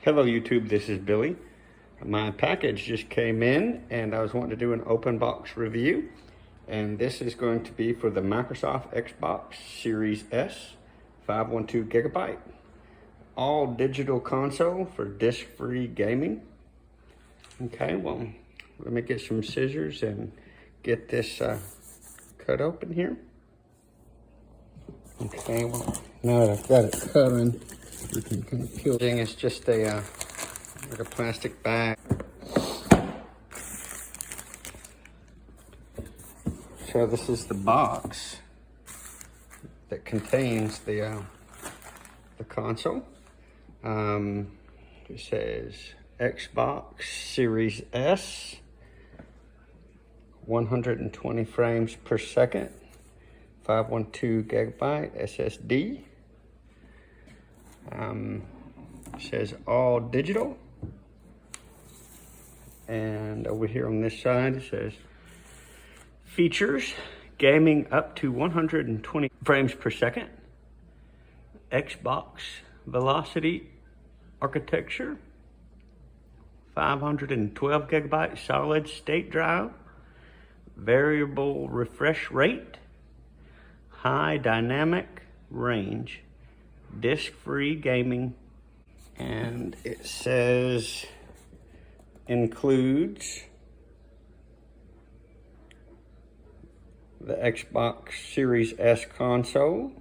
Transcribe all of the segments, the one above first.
Hello YouTube, this is Billy. My package just came in and I was wanting to do an open box review. And this is going to be for the Microsoft Xbox Series S, 512 gigabyte, all digital console for disc-free gaming. Okay, well, let me get some scissors and get this cut open here. Okay, well, now that I've got it cut in, we can kind of peel. It's just a like a plastic bag. So this is the box that contains the console. It says Xbox Series S, 120 frames per second, 512 gigabyte SSD. It says all digital. And over here on this side, it says features, gaming up to 120 frames per second, Xbox Velocity architecture, 512 gigabyte solid state drive, variable refresh rate, high dynamic range, disc-free gaming, and it says includes the Xbox Series S console,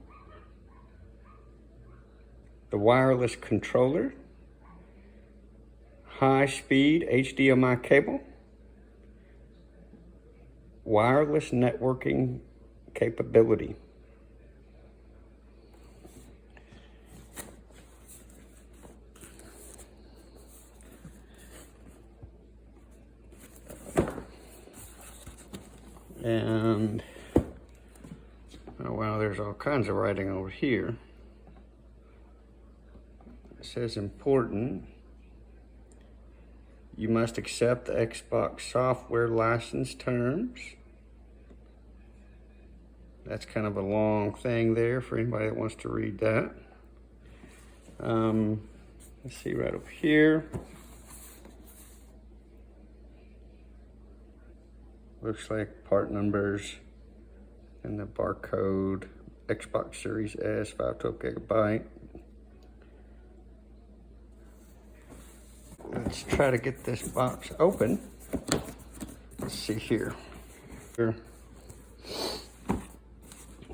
the wireless controller, high-speed HDMI cable, wireless networking capability. And oh wow, there's all kinds of writing over here. It says important. You must accept the Xbox software license terms. That's kind of a long thing there for anybody that wants to read that. Let's see right over here. Looks like part numbers and the barcode. Xbox Series S, 512 gigabyte. Let's try to get this box open. Let's see here. I'm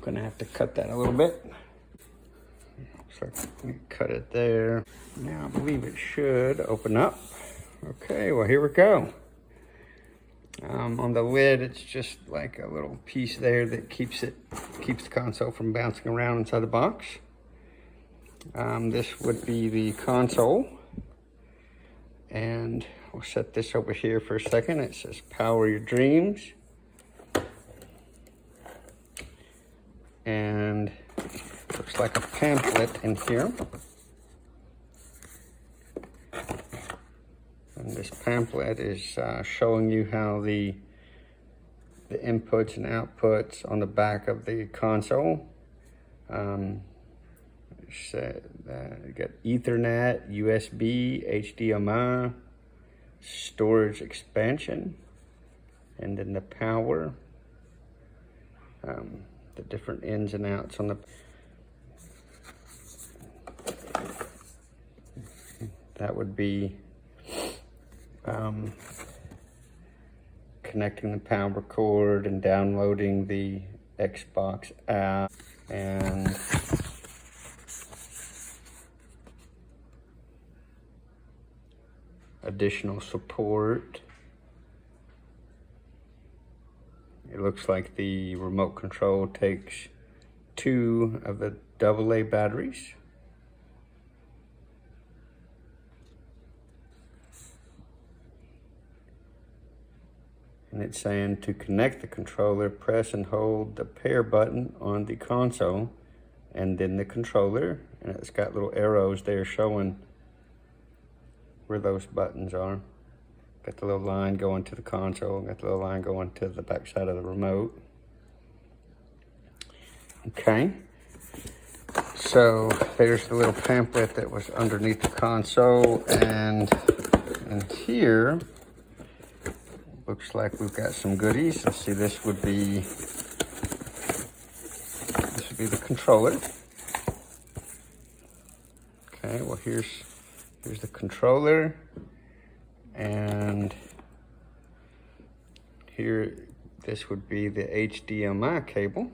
gonna have to cut that a little bit. Looks like we cut it there. Now I believe it should open up. Okay, well here we go. On the lid, it's just like a little piece there that keeps the console from bouncing around inside the box. This would be the console. And we'll set this over here for a second. It says power your dreams. And looks like a pamphlet in here. And this pamphlet is showing you how the inputs and outputs on the back of the console. You got Ethernet, USB, HDMI, storage expansion, and then the power, the different ins and outs on the. That would be connecting the power cord and downloading the Xbox app and additional support. It looks like the remote control takes 2 of the AA batteries. And it's saying to connect the controller, press and hold the pair button on the console and then the controller. And it's got little arrows there showing where those buttons are. Got the little line going to the console, got the little line going to the back side of the remote. Okay, So there's the little pamphlet that was underneath the console, and in here looks like we've got some goodies. Let's see, this would be the controller. Okay, well here's the controller, and here this would be the HDMI cable.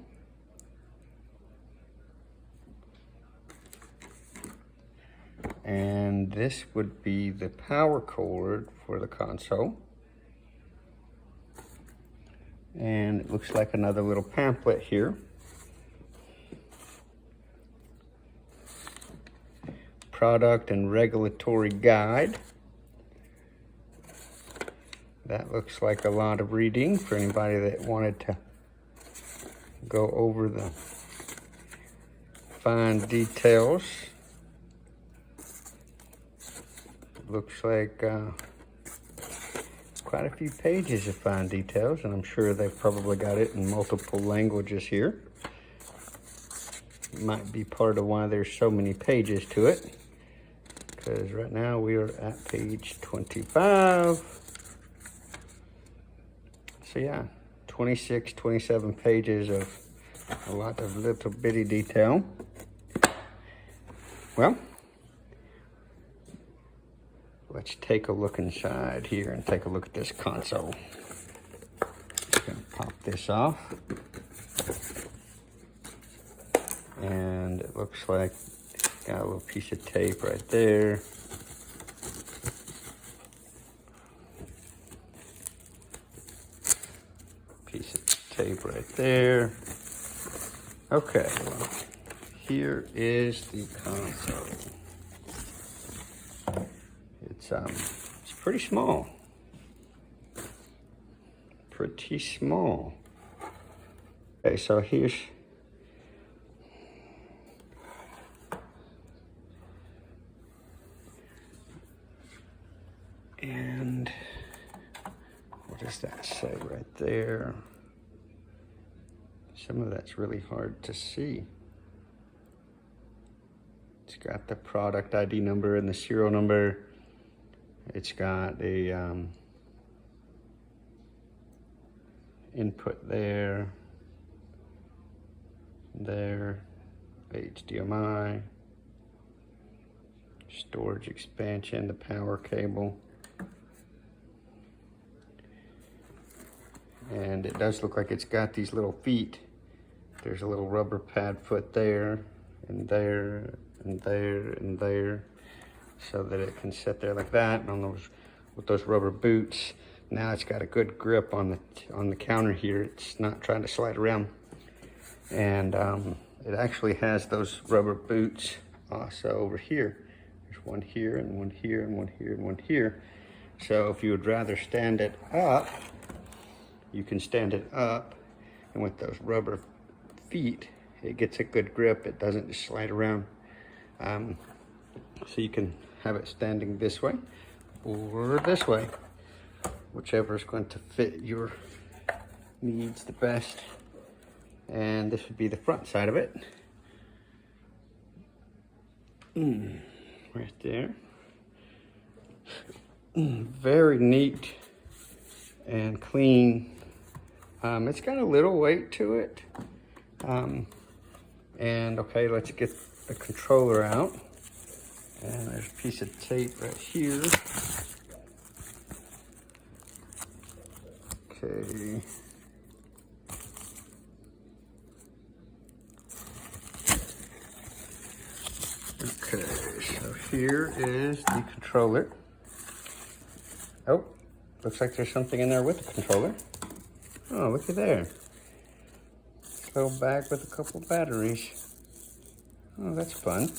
And this would be the power cord for the console. And it looks like another little pamphlet here. Product and regulatory guide. That looks like a lot of reading for anybody that wanted to go over the fine details. Looks like quite a few pages of fine details, and I'm sure they've probably got it in multiple languages here. Might be part of why there's so many pages to it, because right now we are at page 25. So yeah, 26, 27 pages of a lot of little bitty detail. Well, let's take a look inside here and take a look at this console. Just gonna pop this off. And it looks like it's got a little piece of tape right there. Piece of tape right there. Okay, well, here is the console. It's pretty small. Pretty small. Okay, so here's and what does that say right there? Some of that's really hard to see. It's got the product ID number and the serial number. It's got a input there, HDMI, storage expansion, the power cable. And it does look like it's got these little feet. There's a little rubber pad foot there, and there, and there, and there, so that it can sit there like that. And on those, with those rubber boots, now it's got a good grip on the counter here. It's not trying to slide around. And it actually has those rubber boots also over here. There's one here, and one here, and one here, and one here. So if you would rather stand it up, you can stand it up, and with those rubber feet, it gets a good grip. It doesn't just slide around. So you can have it standing this way or this way, whichever is going to fit your needs the best. And this would be the front side of it. Right there. Very neat and clean. It's got a little weight to it. And okay, let's get the controller out. And there's a piece of tape right here. Okay. Okay, so here is the controller. Oh, looks like there's something in there with the controller. Oh, look at there. Little bag with a couple batteries. Oh, that's fun.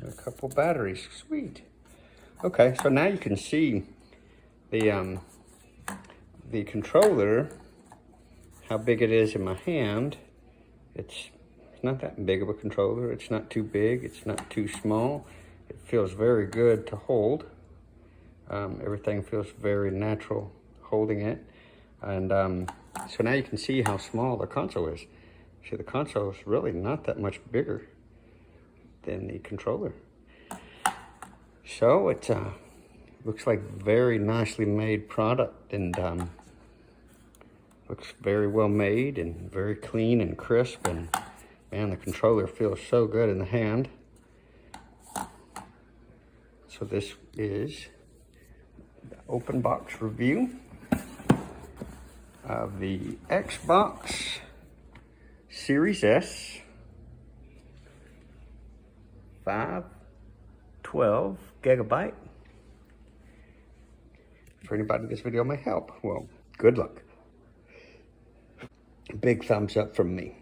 A couple batteries, sweet. Okay, so now you can see the controller, how big it is in my hand. It's not that big of a controller. It's not too big. It's not too small. It feels very good to hold. Everything feels very natural holding it. And so now you can see how small the console is. See, the console is really not that much bigger than the controller. So it looks like very nicely made product, and looks very well made and very clean and crisp, and man, the controller feels so good in the hand. So this is the open box review of the Xbox Series S 512 gigabyte. For anybody this video may help, well, good luck. Big thumbs up from me.